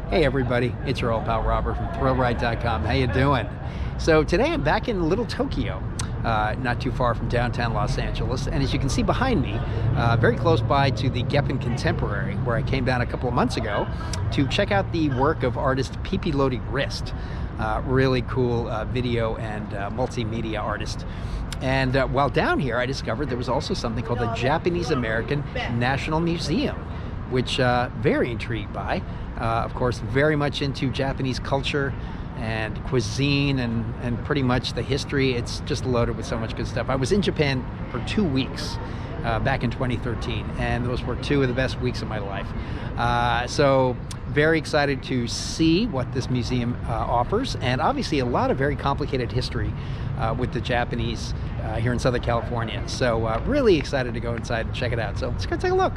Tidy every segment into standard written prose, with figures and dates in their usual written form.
Hey everybody, it's your old pal Robert from ThrillRide.com. How you doing? So today I'm back in Little Tokyo, not too far from downtown Los Angeles, and as you can see behind me, very close by to the Geffen Contemporary, where I came down a couple of months ago to check out the work of artist Pipi Lodi Rist, really cool video and multimedia artist. And while down here, I discovered there was also something called the Japanese American National Museum, which very intrigued by. Of course, very much into Japanese culture and cuisine and pretty much the history. It's just loaded with so much good stuff. I was in Japan for 2 weeks back in 2013, and those were 2 of the best weeks of my life. So very excited to see what this museum offers, and obviously a lot of very complicated history with the Japanese here in Southern California. So really excited to go inside and check it out. So let's go take a look.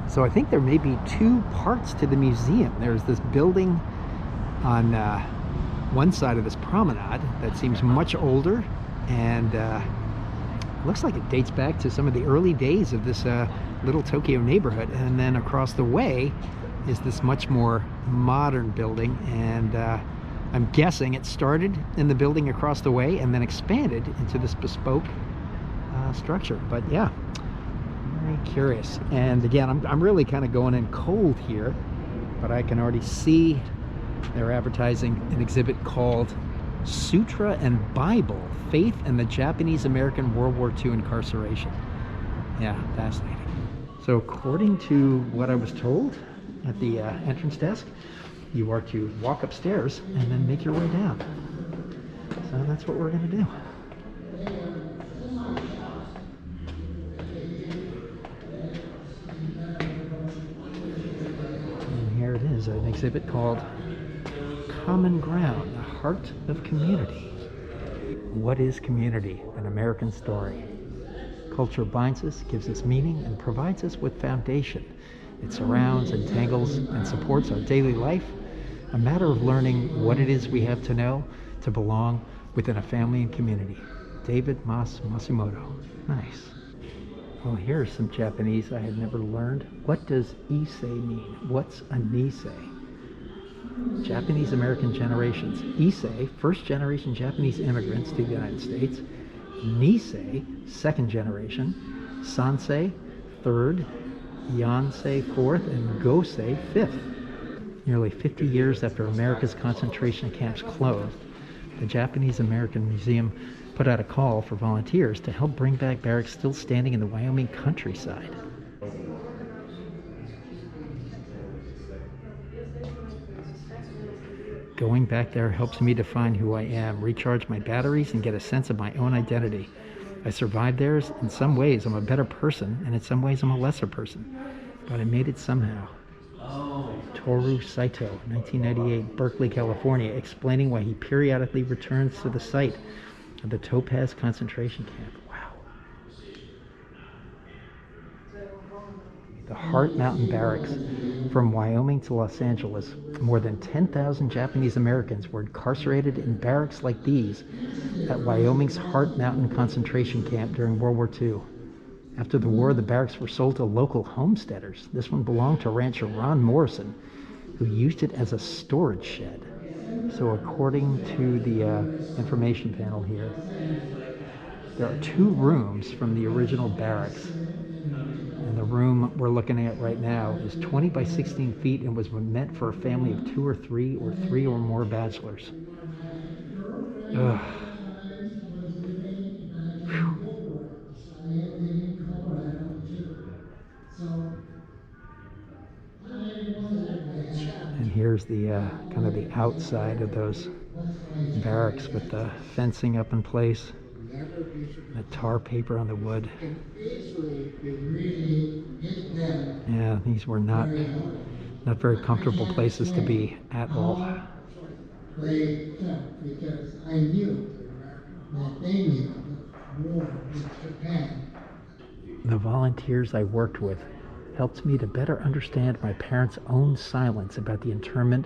So I think there may be 2 parts to the museum. There's this building on one side of this promenade that seems much older, and looks like it dates back to some of the early days of this Little Tokyo neighborhood. And then across the way is this much more modern building, and I'm guessing it started in the building across the way and then expanded into this bespoke structure. But yeah, very curious. And again, I'm really kind of going in cold here, but I can already see they're advertising an exhibit called Sutra and Bible, Faith and the Japanese American World War II Incarceration. Yeah, fascinating. So according to what I was told at the entrance desk, you are to walk upstairs and then make your way down. So that's what we're going to do. Here it is, an exhibit called Common Ground, the Heart of Community. What is community? An American story. Culture binds us, gives us meaning, and provides us with foundation. It surrounds, entangles, and supports our daily life. A matter of learning what it is we have to know to belong within a family and community. David Matsumoto. Nice. Well, here's some Japanese I had never learned. What does Issei mean? What's a Nisei? Japanese American generations. Issei, first generation Japanese immigrants to the United States. Nisei, second generation. Sansei, third. Yansei, fourth. And Gosei, fifth. Nearly 50 years after America's concentration camps closed, the Japanese American Museum put out a call for volunteers to help bring back barracks still standing in the Wyoming countryside. Going back there helps me define who I am, recharge my batteries, and get a sense of my own identity. I survived there. In some ways, I'm a better person, and in some ways, I'm a lesser person. But I made it somehow. Toru Saito, 1998, Berkeley, California, explaining why he periodically returns to the site of the Topaz concentration camp. Wow. The Heart Mountain Barracks. From Wyoming to Los Angeles, more than 10,000 Japanese Americans were incarcerated in barracks like these at Wyoming's Heart Mountain concentration camp during World War II. After the war, the barracks were sold to local homesteaders. This one belonged to rancher Ron Morrison, who used it as a storage shed. So according to the information panel here, there are 2 rooms from the original barracks. And the room we're looking at right now is 20 by 16 feet and was meant for a family of 2 or 3 or 3 or more bachelors. Ugh. And here's the kind of the outside of those barracks with the fencing up in place, the tar paper on the wood. Yeah, these were not very comfortable places to be at all. Because I knew that they knew war with Japan. The volunteers I worked with helped me to better understand my parents' own silence about the internment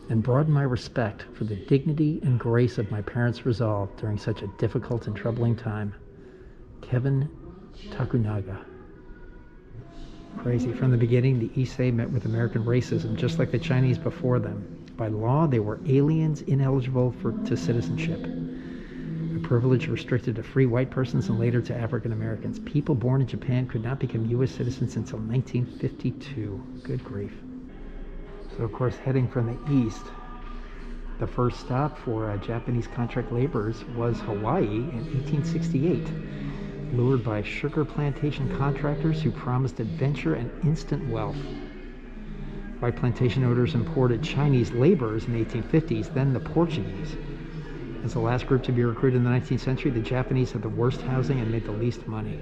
and broaden my respect for the dignity and grace of my parents' resolve during such a difficult and troubling time. Kevin Takunaga. Crazy. From the beginning, the Issei met with American racism, just like the Chinese before them. By law, they were aliens ineligible to citizenship, a privilege restricted to free white persons and later to African Americans. People born in Japan could not become U.S. citizens until 1952. Good grief. So, of course, heading from the east, the first stop for Japanese contract laborers was Hawaii in 1868. Lured by sugar plantation contractors who promised adventure and instant wealth. White plantation owners imported Chinese laborers in the 1850s, then the Portuguese. As the last group to be recruited in the 19th century, the Japanese had the worst housing and made the least money.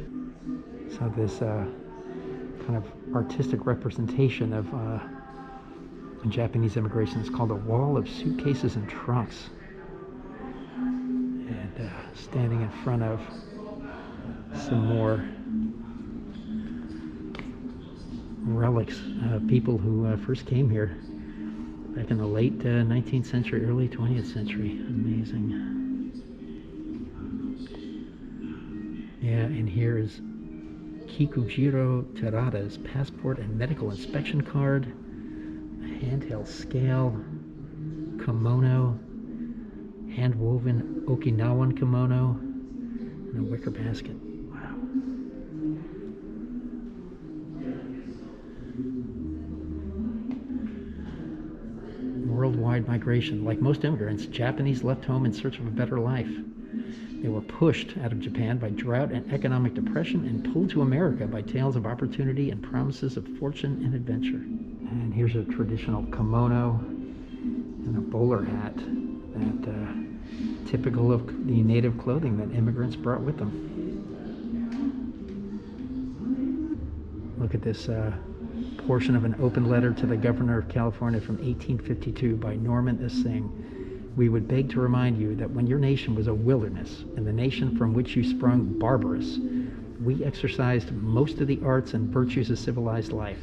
So this kind of artistic representation of Japanese immigration is called a wall of suitcases and trunks. And standing in front of some more relics, people who first came here back in the late 19th century, early 20th century. Amazing. Yeah, and here is Kikujiro Terada's passport and medical inspection card, a handheld scale, kimono, hand-woven Okinawan kimono, and a wicker basket. Wow. Worldwide migration. Like most immigrants, Japanese left home in search of a better life. They were pushed out of Japan by drought and economic depression and pulled to America by tales of opportunity and promises of fortune and adventure. And here's a traditional kimono and a bowler hat that typical of the native clothing that immigrants brought with them. Look at this portion of an open letter to the governor of California from 1852 by Norman S. Singh. We would beg to remind you that when your nation was a wilderness and the nation from which you sprung barbarous, we exercised most of the arts and virtues of civilized life.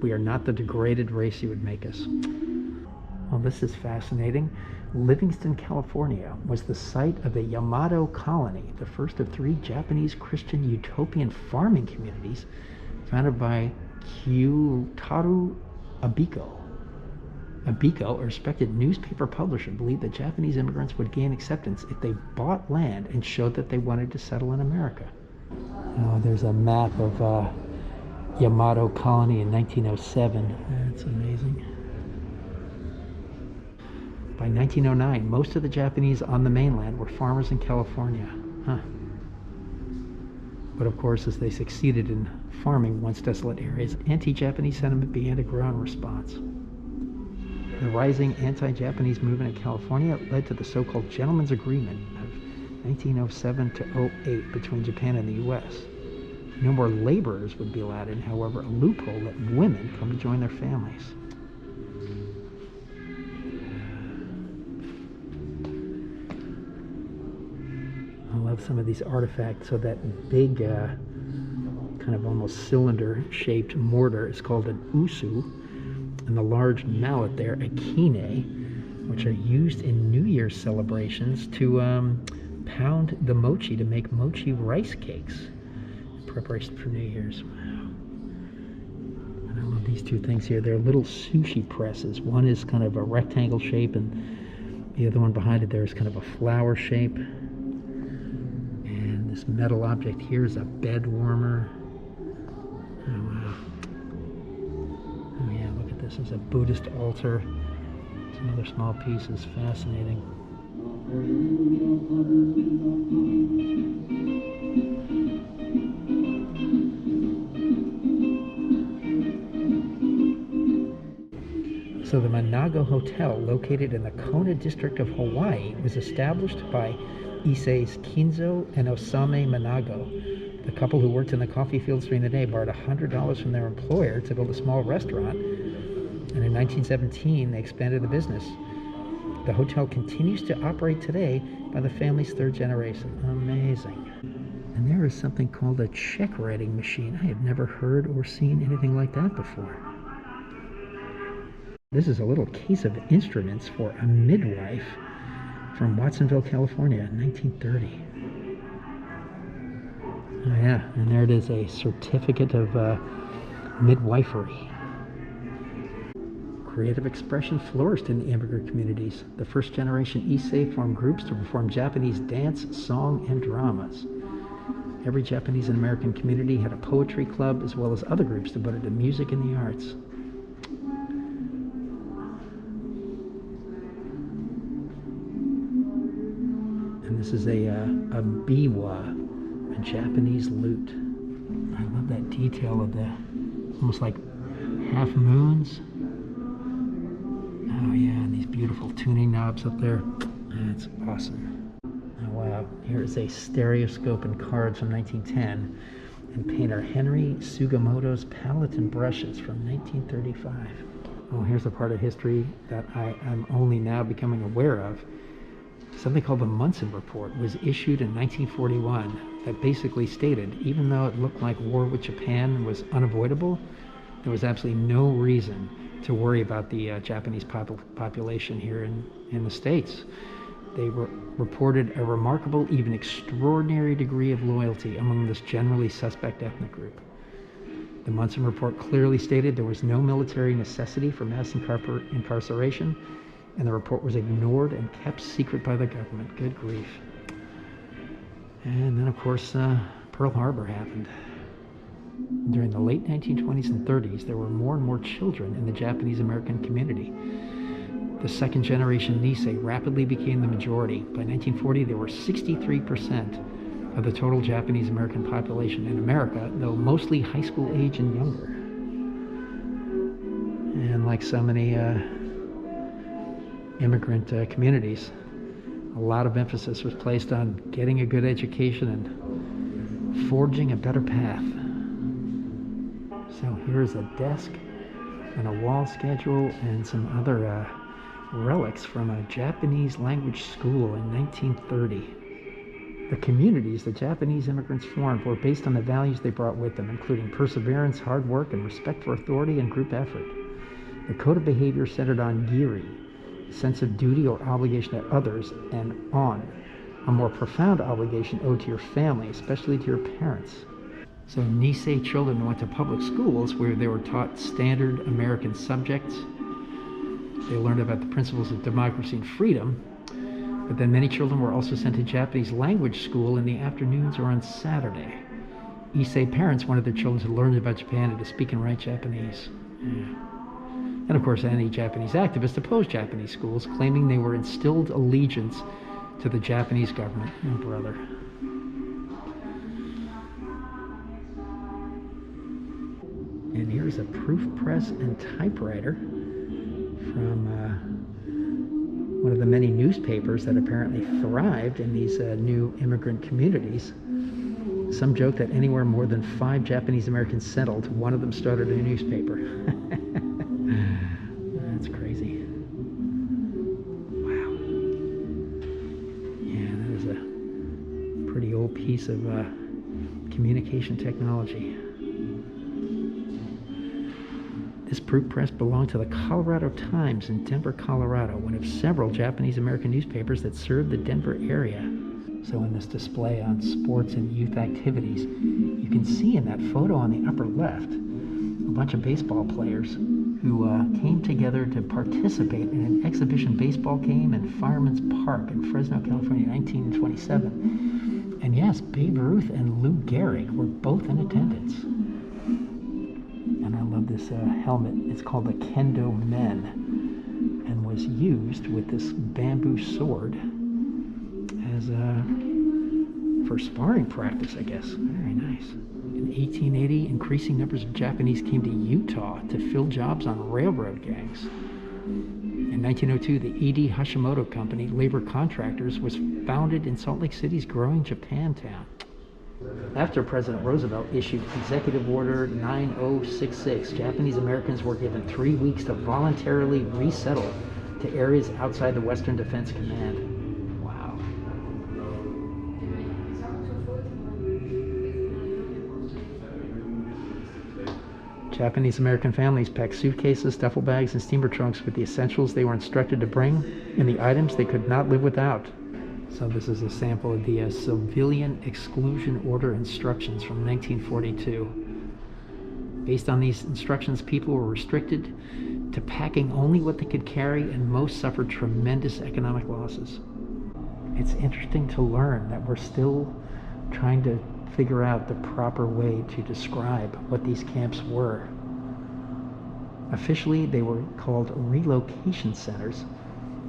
We are not the degraded race you would make us. Well, this is fascinating. Livingston, California was the site of the Yamato colony, the first of 3 Japanese Christian utopian farming communities founded by Kyutaru Abiko. Abiko, a respected newspaper publisher, believed that Japanese immigrants would gain acceptance if they bought land and showed that they wanted to settle in America. There's a map of Yamato colony in 1907. That's amazing. By 1909, most of the Japanese on the mainland were farmers in California. But of course, as they succeeded in farming once desolate areas, anti-Japanese sentiment began to grow in response. The rising anti-Japanese movement in California led to the so-called Gentleman's Agreement of 1907 to 08 between Japan and the U.S. No more laborers would be allowed in, however, a loophole let women come to join their families. I love some of these artifacts. So that big, kind of almost cylinder-shaped mortar is called an usu, and the large mallet there, a kine, which are used in New Year's celebrations to pound the mochi to make mochi rice cakes in preparation for New Year's. Wow. And I love these 2 things here. They're little sushi presses. One is kind of a rectangle shape, and the other one behind it there is kind of a flower shape. And this metal object here is a bed warmer. Oh, wow. Oh, yeah, look at this. This is a Buddhist altar. Some other small pieces. Fascinating. So the Manago Hotel, located in the Kona district of Hawaii, was established by Issei's Kinzo and Osame Manago. The couple who worked in the coffee fields during the day borrowed $100 from their employer to build a small restaurant, and in 1917 they expanded the business. The hotel continues to operate today by the family's 3rd generation. Amazing. And there is something called a check writing machine. I have never heard or seen anything like that before. This is a little case of instruments for a midwife from Watsonville, California, 1930. Oh yeah, and there it is, a certificate of midwifery. Creative expression flourished in the immigrant communities. The first generation Issei formed groups to perform Japanese dance, song, and dramas. Every Japanese and American community had a poetry club as well as other groups devoted to music and the arts. And this is a biwa, a Japanese lute. I love that detail of the almost like half moons. Oh yeah, and these beautiful tuning knobs up there. That's awesome. Oh wow, here is a stereoscope and cards from 1910 and painter Henry Sugimoto's palette and brushes from 1935. Oh, here's a part of history that I am only now becoming aware of. Something called the Munson Report was issued in 1941 that basically stated, even though it looked like war with Japan was unavoidable, there was absolutely no reason to worry about the Japanese population here in the States. They reported a remarkable, even extraordinary degree of loyalty among this generally suspect ethnic group. The Munson Report clearly stated there was no military necessity for mass incarceration, and the report was ignored and kept secret by the government. Good grief. And then, of course, Pearl Harbor happened. During the late 1920s and 30s, there were more and more children in the Japanese-American community. The second generation Nisei rapidly became the majority. By 1940, there were 63% of the total Japanese-American population in America, though mostly high school age and younger. And like so many immigrant communities, a lot of emphasis was placed on getting a good education and forging a better path. So here's a desk and a wall schedule and some other relics from a Japanese language school in 1930. The communities the Japanese immigrants formed were based on the values they brought with them, including perseverance, hard work, and respect for authority and group effort. The code of behavior centered on giri, a sense of duty or obligation to others, and on, a more profound obligation owed to your family, especially to your parents. So Nisei children went to public schools where they were taught standard American subjects. They learned about the principles of democracy and freedom, but then many children were also sent to Japanese language school in the afternoons or on Saturday. Issei parents wanted their children to learn about Japan and to speak and write Japanese. Yeah. And of course, any Japanese activists opposed Japanese schools, claiming they were instilled allegiance to the Japanese government. Oh, brother. And here's a proof press and typewriter from one of the many newspapers that apparently thrived in these new immigrant communities. Some joke that anywhere more than 5 Japanese Americans settled, one of them started a newspaper. That's crazy. Wow. Yeah, that is a pretty old piece of communication technology. This proof press belonged to the Colorado Times in Denver, Colorado, one of several Japanese American newspapers that served the Denver area. So in this display on sports and youth activities, you can see in that photo on the upper left a bunch of baseball players who came together to participate in an exhibition baseball game in Fireman's Park in Fresno, California, 1927. And yes, Babe Ruth and Lou Gehrig were both in attendance. And I love this helmet. It's called the Kendo Men and was used with this bamboo sword as for sparring practice, I guess. Very nice. In 1880, increasing numbers of Japanese came to Utah to fill jobs on railroad gangs. In 1902, the E.D. Hashimoto Company, labor contractors, was founded in Salt Lake City's growing Japantown. After President Roosevelt issued Executive Order 9066, Japanese Americans were given 3 weeks to voluntarily resettle to areas outside the Western Defense Command. Wow. Japanese American families packed suitcases, duffel bags, and steamer trunks with the essentials they were instructed to bring and the items they could not live without. So this is a sample of the Civilian Exclusion Order instructions from 1942. Based on these instructions, people were restricted to packing only what they could carry, and most suffered tremendous economic losses. It's interesting to learn that we're still trying to figure out the proper way to describe what these camps were. Officially, they were called relocation centers,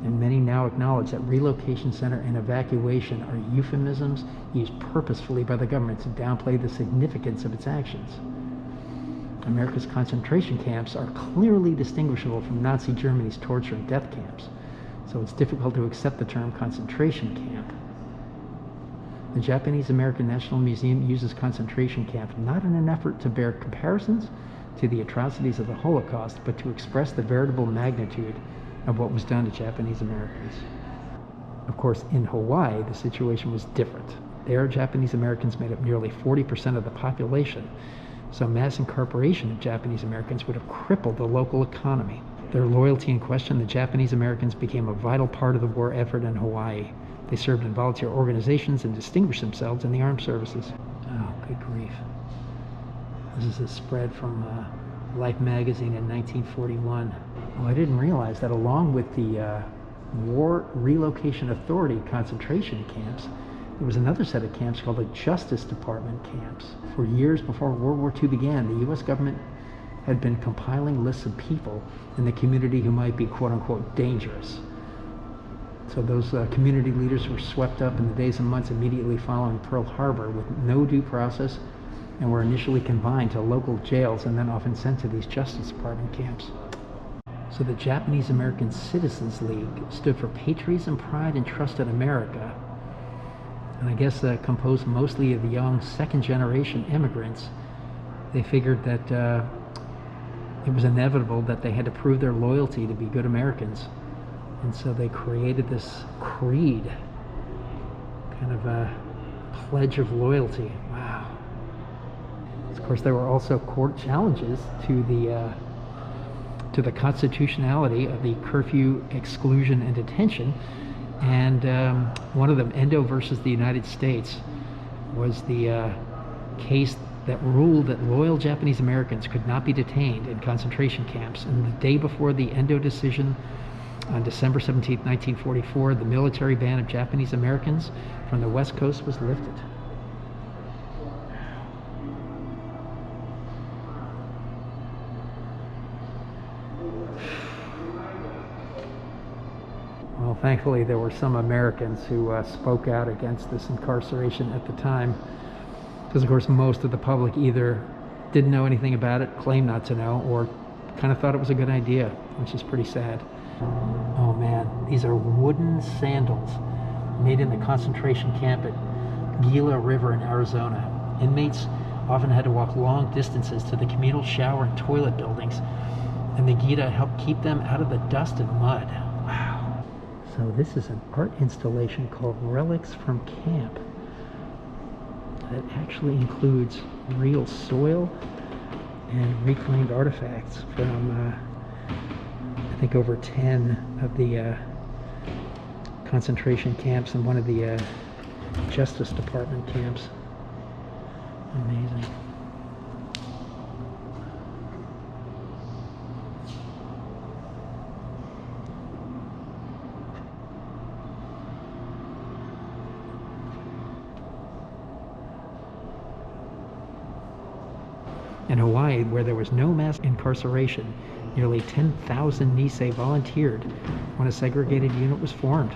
and many now acknowledge that relocation center and evacuation are euphemisms used purposefully by the government to downplay the significance of its actions. America's concentration camps are clearly distinguishable from Nazi Germany's torture and death camps, so it's difficult to accept the term concentration camp. The Japanese American National Museum uses concentration camp not in an effort to bear comparisons to the atrocities of the Holocaust, but to express the veritable magnitude of what was done to Japanese Americans. Of course, in Hawaii, the situation was different. There, Japanese Americans made up nearly 40% of the population, so mass incarceration of Japanese Americans would have crippled the local economy. Their loyalty unquestioned, the Japanese Americans became a vital part of the war effort in Hawaii. They served in volunteer organizations and distinguished themselves in the armed services. Oh, good grief. This is a spread from Life magazine in 1941. Well, I didn't realize that along with the War Relocation Authority concentration camps, there was another set of camps called the Justice Department camps. For years before World War II began, the U.S. government had been compiling lists of people in the community who might be quote-unquote dangerous. So those community leaders were swept up in the days and months immediately following Pearl Harbor with no due process, and were initially confined to local jails and then often sent to these Justice Department camps. So the Japanese American Citizens League stood for patriotism, pride, and trust in America. And I guess composed mostly of the young second-generation immigrants. They figured that it was inevitable that they had to prove their loyalty to be good Americans. And so they created this creed, kind of a pledge of loyalty. Wow. Of course, there were also court challenges to the constitutionality of the curfew, exclusion, and detention. And one of them, Endo versus the United States, was the case that ruled that loyal Japanese Americans could not be detained in concentration camps. And the day before the Endo decision, on December 17, 1944, the military ban of Japanese Americans from the West Coast was lifted. Well, thankfully, there were some Americans who spoke out against this incarceration at the time, because, of course, most of the public either didn't know anything about it, claimed not to know, or kind of thought it was a good idea, which is pretty sad. Oh man, these are wooden sandals made in the concentration camp at Gila River in Arizona. Inmates often had to walk long distances to the communal shower and toilet buildings, and the Gita helped keep them out of the dust and mud. Wow. So this is an art installation called Relics from Camp that actually includes real soil and reclaimed artifacts from I think over 10 of the concentration camps and one of the Justice Department camps. Amazing. In Hawaii, where there was no mass incarceration, nearly 10,000 Nisei volunteered when a segregated unit was formed.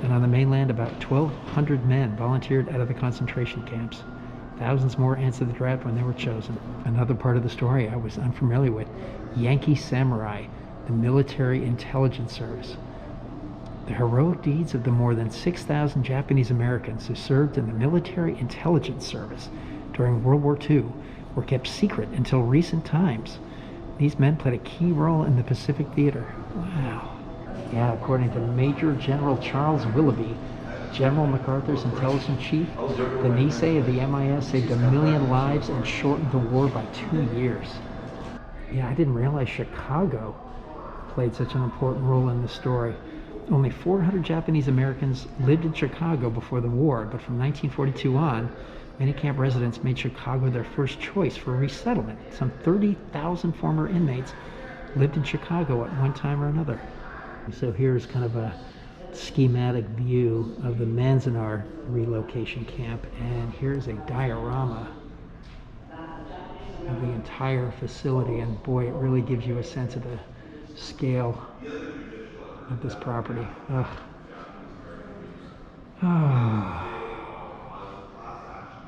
And on the mainland, about 1,200 men volunteered out of the concentration camps. Thousands more answered the draft when they were chosen. Another part of the story I was unfamiliar with, Yankee Samurai, the military intelligence service. The heroic deeds of the more than 6,000 Japanese Americans who served in the military intelligence service during World War II were kept secret until recent times. These men played a key role in the Pacific Theater. Wow. Yeah, according to Major General Charles Willoughby, General MacArthur's intelligence chief, the Nisei of the MIS saved 1 million lives and shortened the war by 2 years. Yeah, I didn't realize Chicago played such an important role in the story. Only 400 Japanese Americans lived in Chicago before the war, but from 1942 on, many camp residents made Chicago their first choice for resettlement. Some 30,000 former inmates lived in Chicago at one time or another. So here's kind of a schematic view of the Manzanar relocation camp, and here's a diorama of the entire facility, and boy, it really gives you a sense of the scale of this property. Ugh.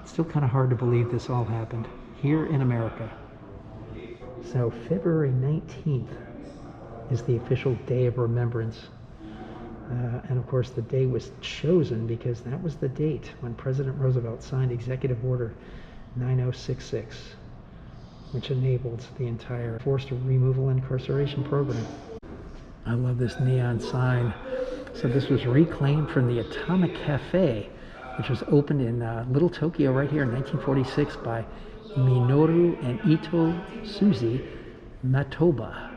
It's still kind of hard to believe this all happened here in America. So February 19th is the official Day of Remembrance. And of course the day was chosen because that was the date when President Roosevelt signed Executive Order 9066, which enabled the entire forced removal and incarceration program. I love this neon sign. So this was reclaimed from the Atomic Cafe, which was opened in Little Tokyo right here in 1946 by Minoru and Ito Suzy Matoba.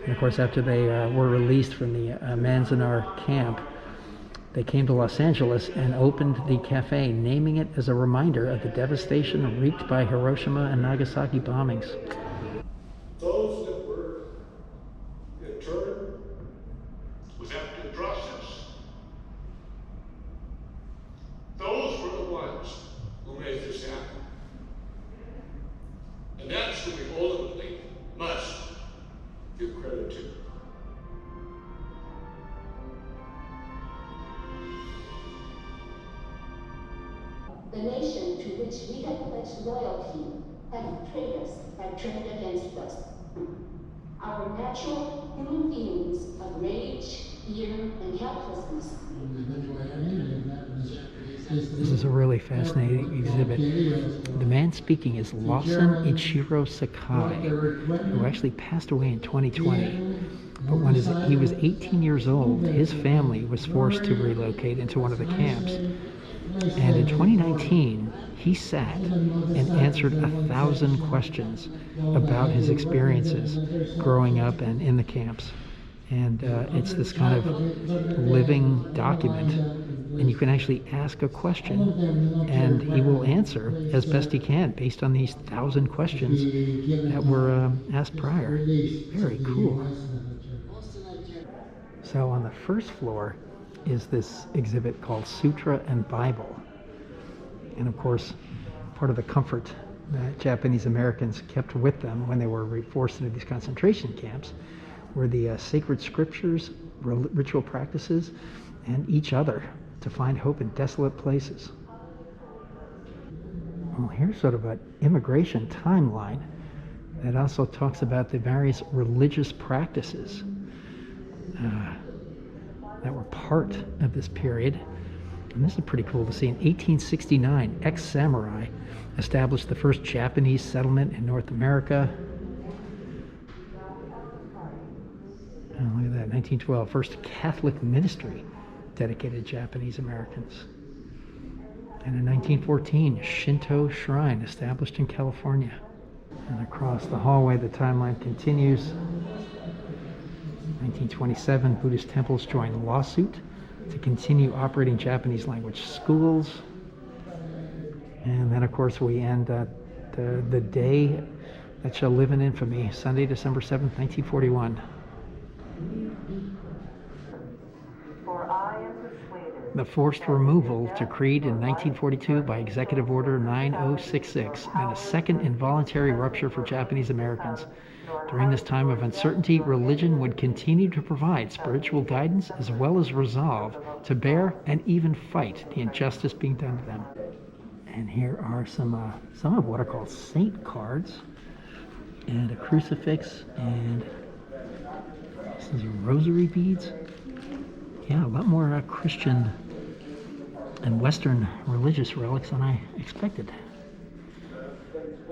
And of course, after they were released from the Manzanar camp, they came to Los Angeles and opened the cafe, naming it as a reminder of the devastation wreaked by Hiroshima and Nagasaki bombings. Those that were interned without due process, those were the ones who made this happen. And that's who we ultimately must give credit to. The nation to which we have pledged loyalty have betrayed us, have turned against us. Our natural human feelings of rage, fear, and helplessness. This is a really fascinating exhibit. The man speaking is Lawson Ichiro Sakai, who actually passed away in 2020. But when he was 18 years old, his family was forced to relocate into one of the camps. And in 2019, he sat and answered 1,000 questions about his experiences growing up and in the camps. And it's this kind of living document, and you can actually ask a question and he will answer as best he can based on these 1,000 questions that were asked prior. Very cool. So on the first floor is this exhibit called Sutra and Bible. And of course, part of the comfort that Japanese Americans kept with them when they were forced into these concentration camps were the sacred scriptures, ritual practices, and each other to find hope in desolate places. Well, here's sort of an immigration timeline that also talks about the various religious practices that were part of this period. And this is pretty cool to see. In 1869, ex-samurai established the first Japanese settlement in North America. Oh, look at that, 1912, first Catholic ministry dedicated to Japanese Americans. And in 1914, a Shinto shrine established in California. And across the hallway, the timeline continues. 1927, Buddhist temples joined lawsuit to continue operating Japanese language schools. And then, of course, we end at the day that shall live in infamy, Sunday, December 7th, 1941. The forced removal decreed in 1942 by Executive Order 9066 meant a second involuntary rupture for Japanese Americans. During this time of uncertainty, religion would continue to provide spiritual guidance as well as resolve to bear and even fight the injustice being done to them. And here are some of what are called saint cards, and a crucifix, and this is rosary beads. Yeah, a lot more Christian and Western religious relics than I expected.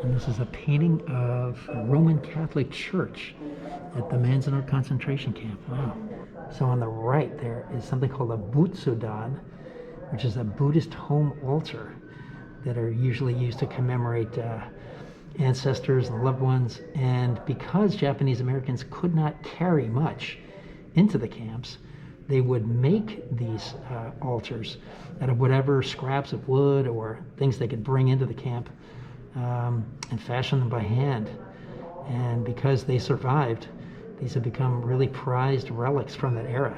And this is a painting of the Roman Catholic Church at the Manzanar concentration camp. Wow. So on the right there is something called a Butsudan, which is a Buddhist home altar that are usually used to commemorate ancestors and loved ones. And because Japanese Americans could not carry much into the camps, they would make these altars out of whatever scraps of wood or things they could bring into the camp, and fashion them by hand. And because they survived, these have become really prized relics from that era.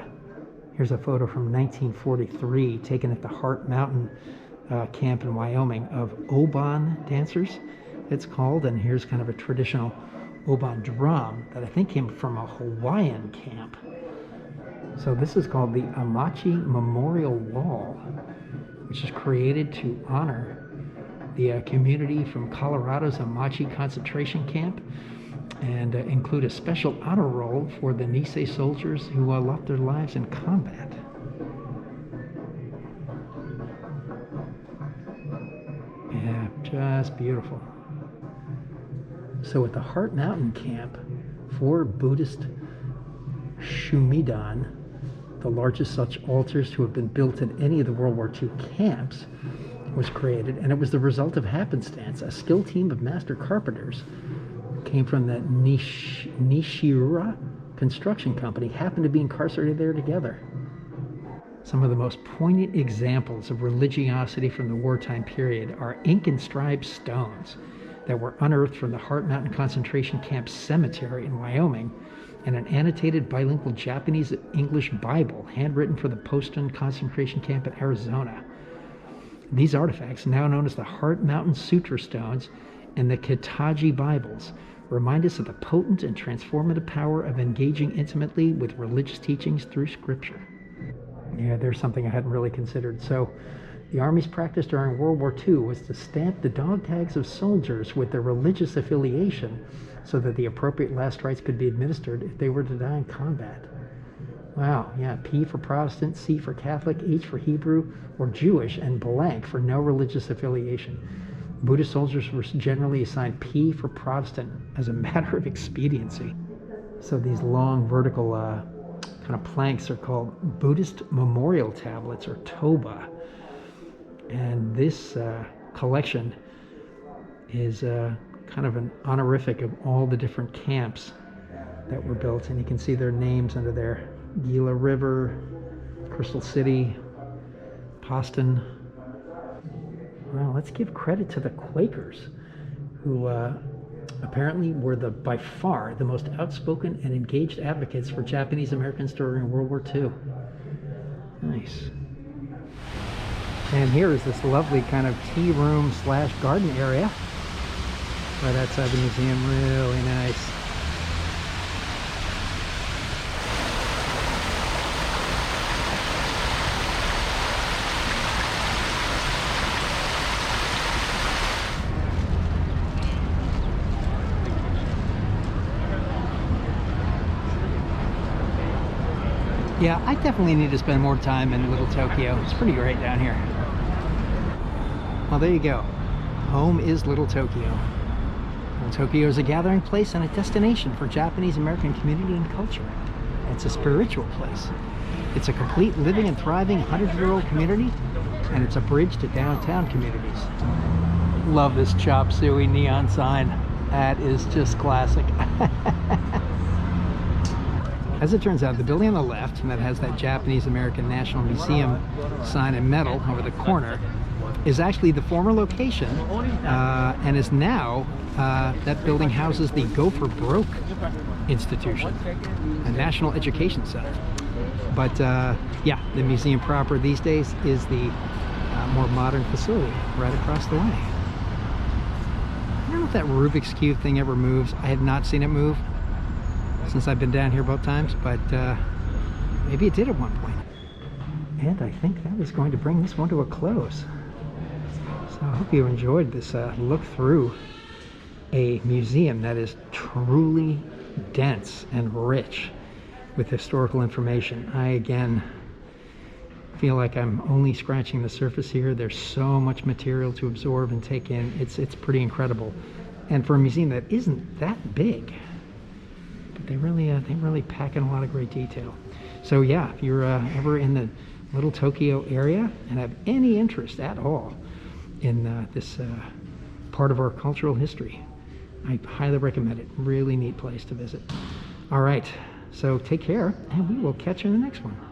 Here's a photo from 1943 taken at the Heart Mountain camp in Wyoming of oban dancers, it's called. And here's kind of a traditional oban drum that I think came from a Hawaiian camp. So this is called the Amachi Memorial Wall, which is created to honor the community from Colorado's Amachi concentration camp, and include a special honor roll for the Nisei soldiers who lost their lives in combat. Yeah, just beautiful. So at the Heart Mountain camp, 4 Buddhist shumidan, the largest such altars to have been built in any of the World War II camps, was created, and it was the result of happenstance. A skilled team of master carpenters came from the Nishira construction company happened to be incarcerated there together. Some of the most poignant examples of religiosity from the wartime period are ink-inscribed stones that were unearthed from the Heart Mountain concentration camp cemetery in Wyoming, and an annotated bilingual Japanese-English Bible handwritten for the Poston concentration camp in Arizona. These artifacts, now known as the Heart Mountain Sutra stones and the Kitaji Bibles, remind us of the potent and transformative power of engaging intimately with religious teachings through Scripture. Yeah, there's something I hadn't really considered. So, the Army's practice during World War II was to stamp the dog tags of soldiers with their religious affiliation so that the appropriate last rites could be administered if they were to die in combat. Wow, yeah, P for Protestant, C for Catholic, H for Hebrew or Jewish, and blank for no religious affiliation. Buddhist soldiers were generally assigned P for Protestant as a matter of expediency. So these long vertical kind of planks are called Buddhist memorial tablets, or toba. And this collection is kind of an honorific of all the different camps that were built. And you can see their names under there: Gila River, Crystal City, Poston. Well, let's give credit to the Quakers, who apparently were by far the most outspoken and engaged advocates for Japanese Americans during World War II. Nice. And here is this lovely kind of tea room / garden area right outside the museum. Really nice. Yeah, I definitely need to spend more time in Little Tokyo. It's pretty great down here. Well, there you go. Home is Little Tokyo. Little Tokyo is a gathering place and a destination for Japanese American community and culture. It's a spiritual place. It's a complete living and thriving 100-year-old community, and it's a bridge to downtown communities. Love this chop suey neon sign. That is just classic. As it turns out, the building on the left that has that Japanese American National Museum sign in metal over the corner is actually the former location, and is now, that building houses the Go for Broke Institution, a national education center. But yeah, the museum proper these days is the more modern facility right across the way. I don't know if that Rubik's Cube thing ever moves. I have not seen it move since I've been down here both times, but maybe it did at one point. And I think that is going to bring this one to a close. So I hope you enjoyed this look through a museum that is truly dense and rich with historical information. I, again, feel like I'm only scratching the surface here. There's so much material to absorb and take in. It's pretty incredible. And for a museum that isn't that big, but they really pack in a lot of great detail. So yeah, if you're ever in the Little Tokyo area and have any interest at all in this part of our cultural history, I highly recommend it. Really neat place to visit. All right, so take care, and we will catch you in the next one.